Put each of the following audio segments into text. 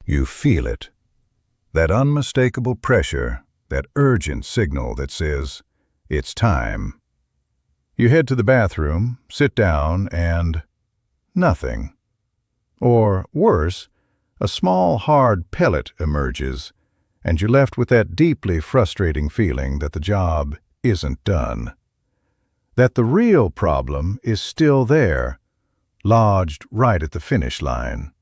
You feel it. That unmistakable pressure, that urgent signal that says, it's time. You head to the bathroom, sit down, and nothing. Or worse, a small hard pellet emerges, and you're left with that deeply frustrating feeling that the job isn't done. That the real problem is still there, lodged right at the finish line.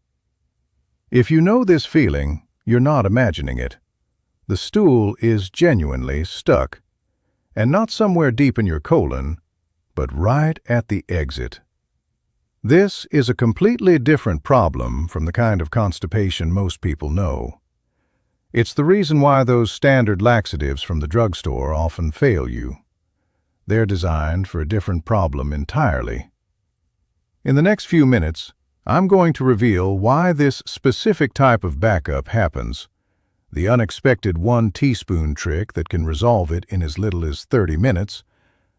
If you know this feeling, you're not imagining it. The stool is genuinely stuck, and not somewhere deep in your colon, but right at the exit. This is a completely different problem from the kind of constipation most people know. It's the reason why those standard laxatives from the drugstore often fail you. They're designed for a different problem entirely. In the next few minutes, I'm going to reveal why this specific type of backup happens, the unexpected 1 teaspoon trick that can resolve it in as little as 30 minutes,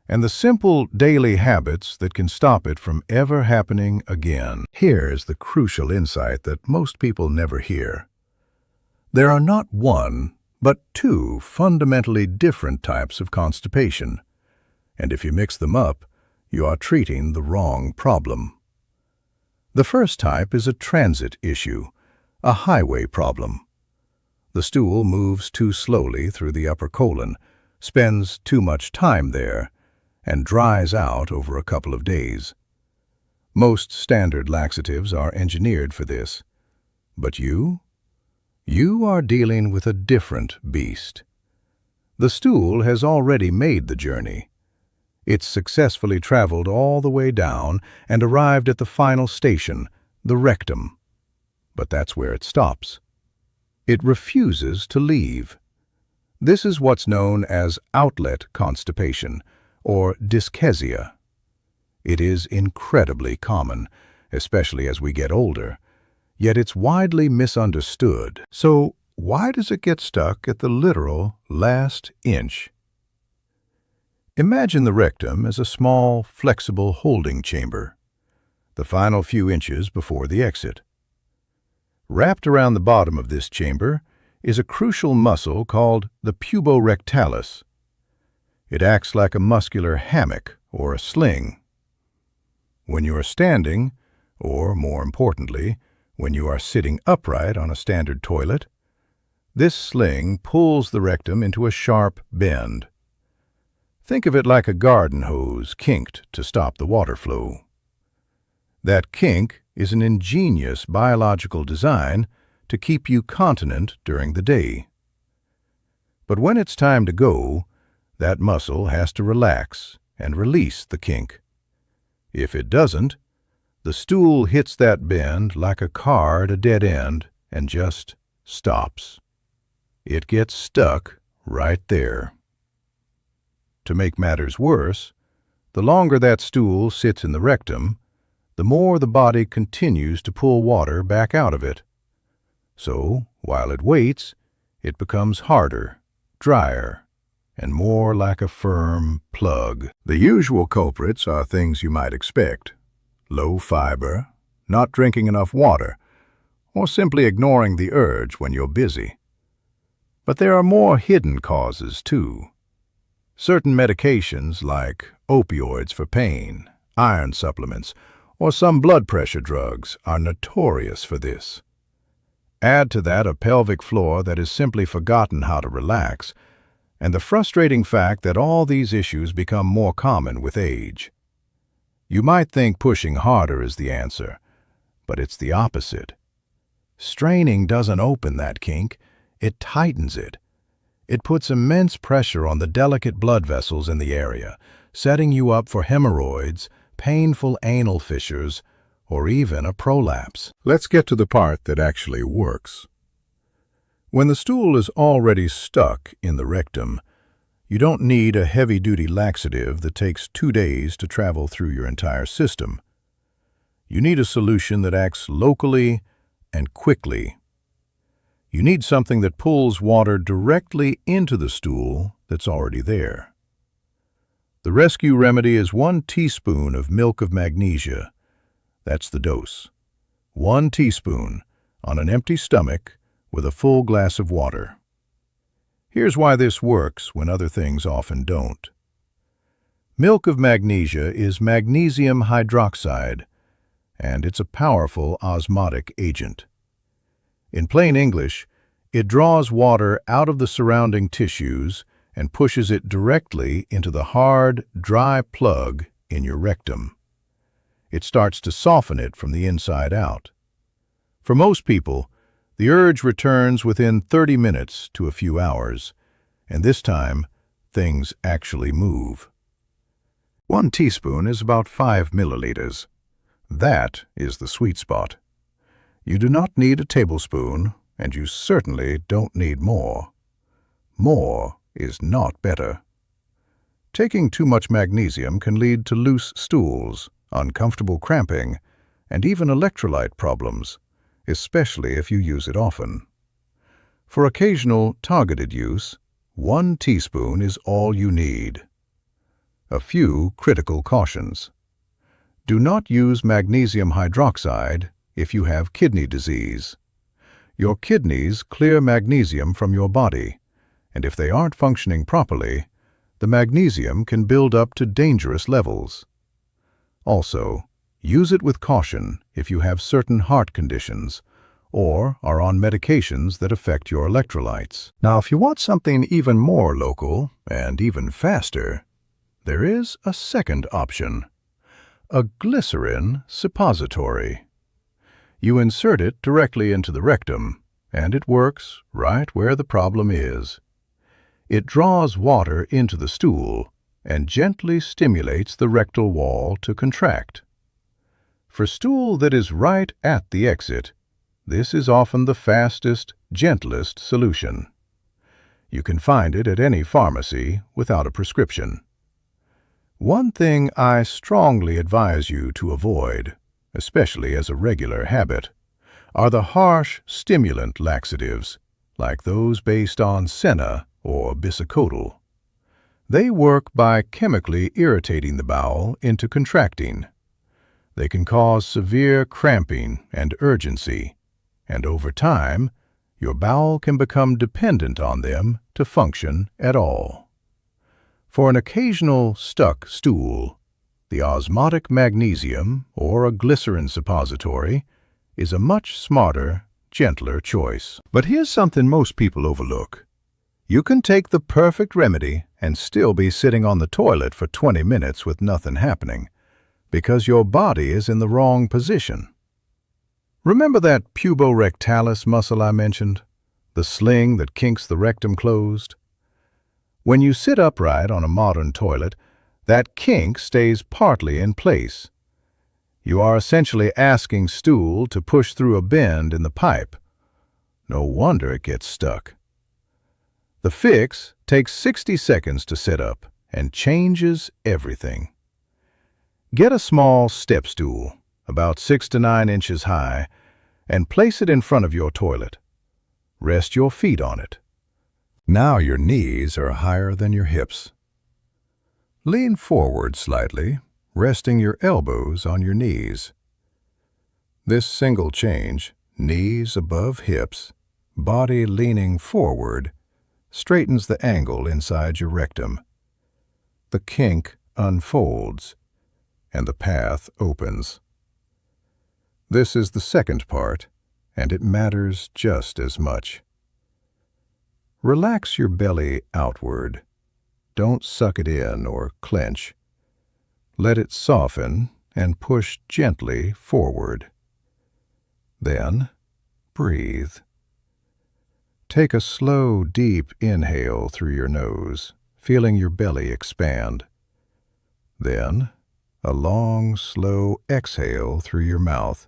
and the simple daily habits that can stop it from ever happening again. Here's the crucial insight that most people never hear. There are not one, but 2 fundamentally different types of constipation, and if you mix them up, you are treating the wrong problem. The first type is a transit issue, a highway problem. The stool moves too slowly through the upper colon, spends too much time there, and dries out over a couple of days. Most standard laxatives are engineered for this. But you are dealing with a different beast. The stool has already made the journey. It's successfully traveled all the way down and arrived at the final station, the rectum. But that's where it stops. It refuses to leave. This is what's known as outlet constipation, or dyschezia. It is incredibly common, especially as we get older, yet it's widely misunderstood. So why does it get stuck at the literal last inch? Imagine the rectum as a small, flexible holding chamber, the final few inches before the exit. Wrapped around the bottom of this chamber is a crucial muscle called the puborectalis. It acts like a muscular hammock or a sling. When you are standing, or more importantly, when you are sitting upright on a standard toilet, this sling pulls the rectum into a sharp bend. Think of it like a garden hose kinked to stop the water flow. That kink is an ingenious biological design to keep you continent during the day. But when it's time to go, that muscle has to relax and release the kink. If it doesn't, the stool hits that bend like a car at a dead end and just stops. It gets stuck right there. To make matters worse, the longer that stool sits in the rectum, the more the body continues to pull water back out of it. So, while it waits, it becomes harder, drier, and more like a firm plug. The usual culprits are things you might expect: low fiber, not drinking enough water, or simply ignoring the urge when you're busy. But there are more hidden causes, too. Certain medications like opioids for pain, iron supplements, or some blood pressure drugs are notorious for this. Add to that a pelvic floor that has simply forgotten how to relax, and the frustrating fact that all these issues become more common with age. You might think pushing harder is the answer, but it's the opposite. Straining doesn't open that kink, it tightens it. It puts immense pressure on the delicate blood vessels in the area, setting you up for hemorrhoids, painful anal fissures, or even a prolapse. Let's get to the part that actually works. When the stool is already stuck in the rectum, you don't need a heavy-duty laxative that takes 2 days to travel through your entire system. You need a solution that acts locally and quickly. You need something that pulls water directly into the stool that's already there. The rescue remedy is 1 teaspoon of milk of magnesia. That's the dose. 1 teaspoon on an empty stomach with a full glass of water. Here's why this works when other things often don't. Milk of magnesia is magnesium hydroxide, and it's a powerful osmotic agent. In plain English, it draws water out of the surrounding tissues and pushes it directly into the hard, dry plug in your rectum. It starts to soften it from the inside out. For most people, the urge returns within 30 minutes to a few hours, and this time, things actually move. 1 teaspoon is about 5 milliliters. That is the sweet spot. You do not need a tablespoon, and you certainly don't need more. More is not better. Taking too much magnesium can lead to loose stools, uncomfortable cramping, and even electrolyte problems, especially if you use it often. For occasional, targeted use, 1 teaspoon is all you need. A few critical cautions. Do not use magnesium hydroxide if you have kidney disease. Your kidneys clear magnesium from your body, and if they aren't functioning properly, the magnesium can build up to dangerous levels. Also, use it with caution if you have certain heart conditions or are on medications that affect your electrolytes. Now, if you want something even more local and even faster, there is a second option, a glycerin suppository. You insert it directly into the rectum, and it works right where the problem is. It draws water into the stool and gently stimulates the rectal wall to contract. For stool that is right at the exit, this is often the fastest, gentlest solution. You can find it at any pharmacy without a prescription. One thing I strongly advise you to avoid, especially as a regular habit, are the harsh stimulant laxatives, like those based on senna or bisacodyl. They work by chemically irritating the bowel into contracting. They can cause severe cramping and urgency, and over time, your bowel can become dependent on them to function at all. For an occasional stuck stool, the osmotic magnesium or a glycerin suppository is a much smarter, gentler choice. But here's something most people overlook. You can take the perfect remedy and still be sitting on the toilet for 20 minutes with nothing happening, because your body is in the wrong position. Remember that puborectalis muscle I mentioned? The sling that kinks the rectum closed? When you sit upright on a modern toilet, that kink stays partly in place. You are essentially asking stool to push through a bend in the pipe. No wonder it gets stuck. The fix takes 60 seconds to set up and changes everything. Get a small step stool, about 6 to 9 inches high, and place it in front of your toilet. Rest your feet on it. Now your knees are higher than your hips. Lean forward slightly, resting your elbows on your knees. This single change, knees above hips, body leaning forward, straightens the angle inside your rectum. The kink unfolds, and the path opens. This is the second part, and it matters just as much. Relax your belly outward. Don't suck it in or clench. Let it soften and push gently forward. Then, breathe. Take a slow, deep inhale through your nose, feeling your belly expand. Then, a long, slow exhale through your mouth.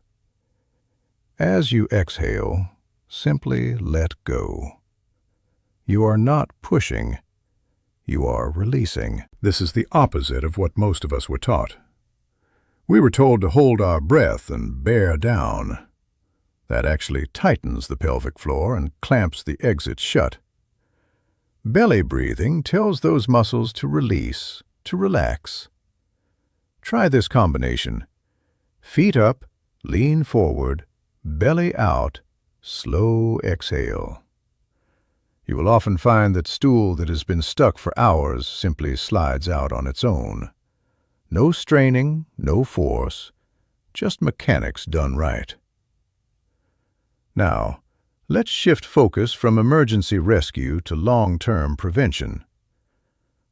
As you exhale, simply let go. You are not pushing, you are releasing. This is the opposite of what most of us were taught. We were told to hold our breath and bear down. That actually tightens the pelvic floor and clamps the exit shut. Belly breathing tells those muscles to release, to relax. Try this combination. Feet up, lean forward, belly out, Slow exhale. You will often find that stool that has been stuck for hours simply slides out on its own. No straining, no force, just mechanics done right. Now, let's shift focus from emergency rescue to long-term prevention.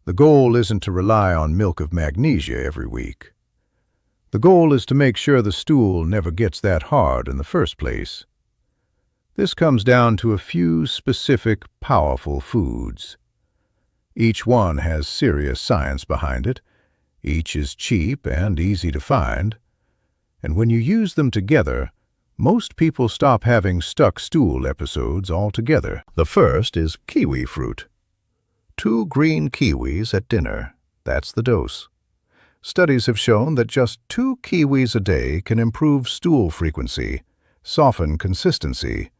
The goal isn't to rely on milk of magnesia every week. The goal is to make sure the stool never gets that hard in the first place. This comes down to a few specific, powerful foods. Each one has serious science behind it. Each is cheap and easy to find. And when you use them together, most people stop having stuck stool episodes altogether. The first is kiwi fruit. 2 green kiwis at dinner. That's the dose. Studies have shown that just 2 kiwis a day can improve stool frequency, soften consistency,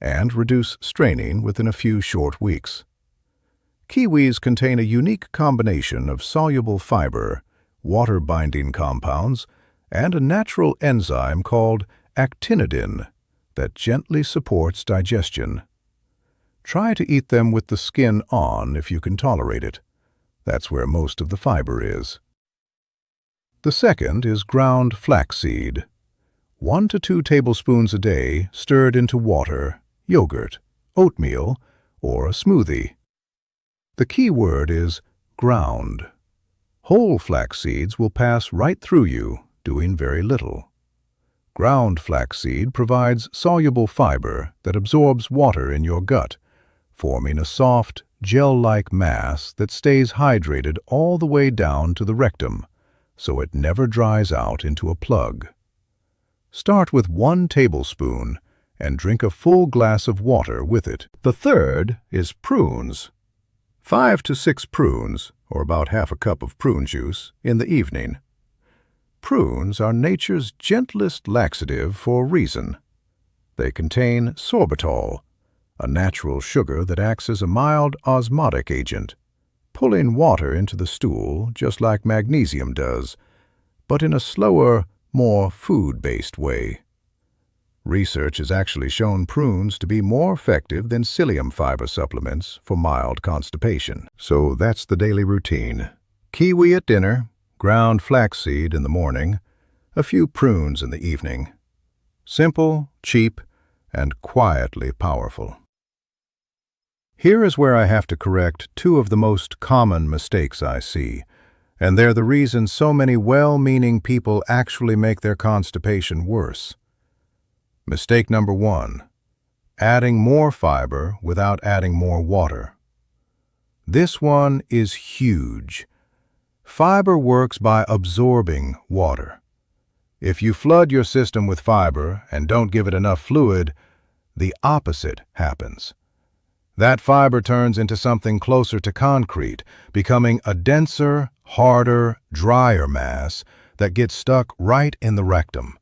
and reduce straining within a few short weeks. Kiwis contain a unique combination of soluble fiber, water-binding compounds, and a natural enzyme called actinidin that gently supports digestion. Try to eat them with the skin on if you can tolerate it. That's where most of the fiber is. The second is ground flaxseed. 1 to 2 tablespoons a day stirred into water, yogurt, oatmeal, or a smoothie. The key word is ground. Whole flax seeds will pass right through you, doing very little. Ground flaxseed provides soluble fiber that absorbs water in your gut, forming a soft, gel-like mass that stays hydrated all the way down to the rectum, so it never dries out into a plug. Start with 1 tablespoon and drink a full glass of water with it. The third is prunes. 5 to 6 prunes, or about half a cup of prune juice, in the evening. Prunes are nature's gentlest laxative for a reason. They contain sorbitol, a natural sugar that acts as a mild osmotic agent, pulling water into the stool just like magnesium does, but in a slower, more food-based way. Research has actually shown prunes to be more effective than psyllium fiber supplements for mild constipation. So that's the daily routine. Kiwi at dinner, ground flaxseed in the morning, a few prunes in the evening. Simple, cheap, and quietly powerful. Here is where I have to correct 2 of the most common mistakes I see, and they're the reason so many well-meaning people actually make their constipation worse. Mistake number 1, adding more fiber without adding more water. This one is huge. Fiber works by absorbing water. If you flood your system with fiber and don't give it enough fluid, the opposite happens. That fiber turns into something closer to concrete, becoming a denser, harder, drier mass that gets stuck right in the rectum.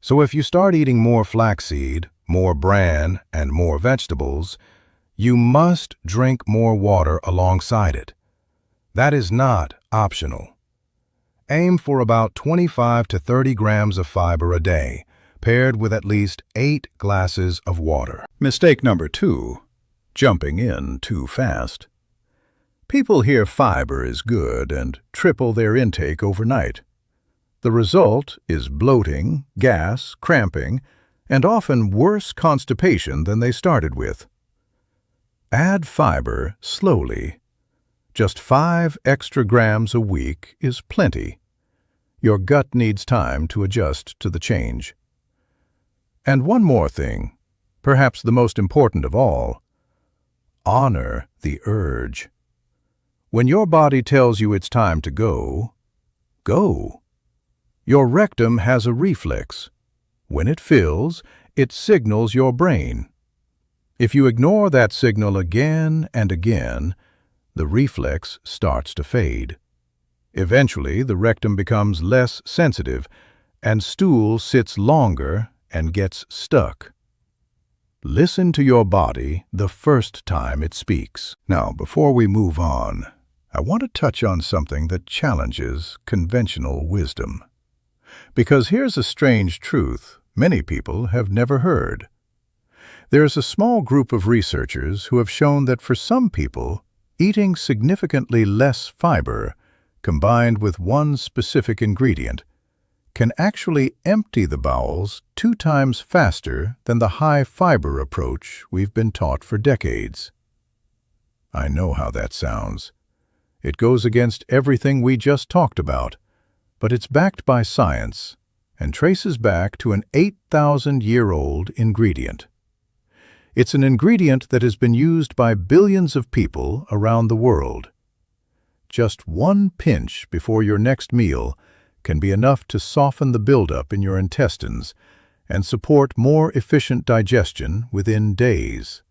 So if you start eating more flaxseed, more bran, and more vegetables, you must drink more water alongside it. That is not optional. Aim for about 25 to 30 grams of fiber a day, paired with at least 8 glasses of water. Mistake number 2, jumping in too fast. People hear fiber is good and triple their intake overnight. The result is bloating, gas, cramping, and often worse constipation than they started with. Add fiber slowly. Just 5 extra grams a week is plenty. Your gut needs time to adjust to the change. And one more thing, perhaps the most important of all, honor the urge. When your body tells you it's time to go, go. Your rectum has a reflex. When it fills, it signals your brain. If you ignore that signal again and again, the reflex starts to fade. Eventually, the rectum becomes less sensitive, and stool sits longer and gets stuck. Listen to your body the first time it speaks. Now, before we move on, I want to touch on something that challenges conventional wisdom. Because here's a strange truth many people have never heard. There is a small group of researchers who have shown that for some people, eating significantly less fiber, combined with one specific ingredient, can actually empty the bowels 2 times faster than the high-fiber approach we've been taught for decades. I know how that sounds. It goes against everything we just talked about, but it's backed by science and traces back to an 8,000-year-old ingredient. It's an ingredient that has been used by billions of people around the world. Just 1 pinch before your next meal can be enough to soften the buildup in your intestines and support more efficient digestion within days.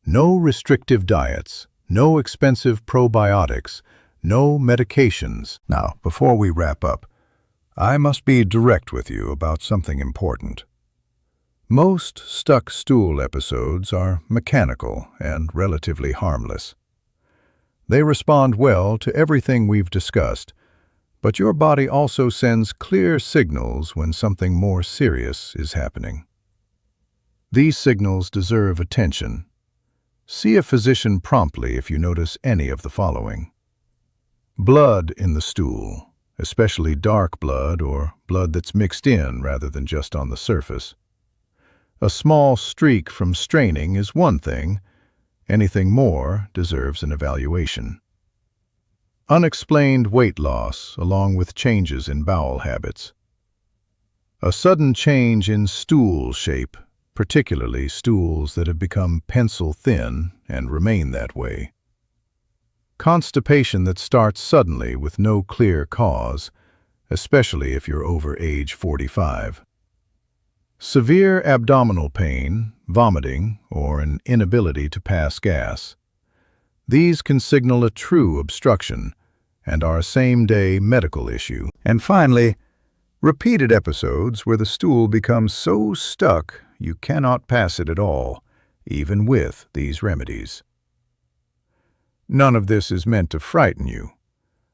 No restrictive diets, no expensive probiotics, no medications. Now, before we wrap up, I must be direct with you about something important. Most stuck stool episodes are mechanical and relatively harmless. They respond well to everything we've discussed, but your body also sends clear signals when something more serious is happening. These signals deserve attention. See a physician promptly if you notice any of the following. Blood in the stool, especially dark blood or blood that's mixed in rather than just on the surface. A small streak from straining is one thing. Anything more deserves an evaluation. Unexplained weight loss along with changes in bowel habits. A sudden change in stool shape, particularly stools that have become pencil-thin and remain that way. Constipation that starts suddenly with no clear cause, especially if you're over age 45. Severe abdominal pain, vomiting, or an inability to pass gas. These can signal a true obstruction and are a same-day medical issue. And finally, repeated episodes where the stool becomes so stuck you cannot pass it at all, even with these remedies. None of this is meant to frighten you.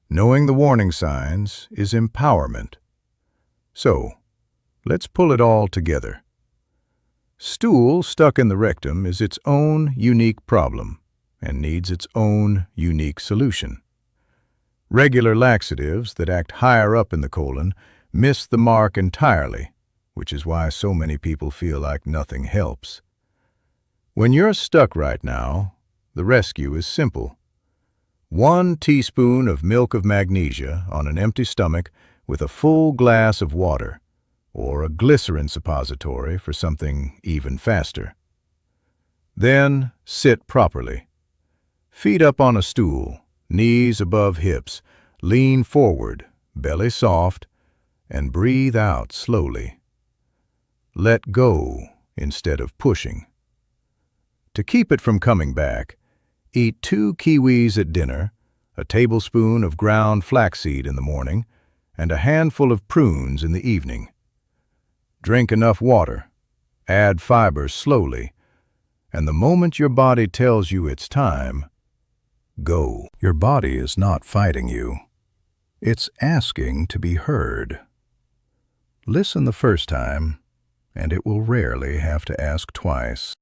Knowing the warning signs is empowerment. So, let's pull it all together. Stool stuck in the rectum is its own unique problem and needs its own unique solution. Regular laxatives that act higher up in the colon miss the mark entirely, which is why so many people feel like nothing helps. When you're stuck right now, the rescue is simple. 1 teaspoon of milk of magnesia on an empty stomach with a full glass of water, or a glycerin suppository for something even faster. Then sit properly. Feet up on a stool, knees above hips, lean forward, belly soft, and breathe out slowly. Let go instead of pushing. To keep it from coming back, eat 2 kiwis at dinner, a tablespoon of ground flaxseed in the morning, and a handful of prunes in the evening. Drink enough water, add fiber slowly, and the moment your body tells you it's time, go. Your body is not fighting you. It's asking to be heard. Listen the first time, and it will rarely have to ask twice.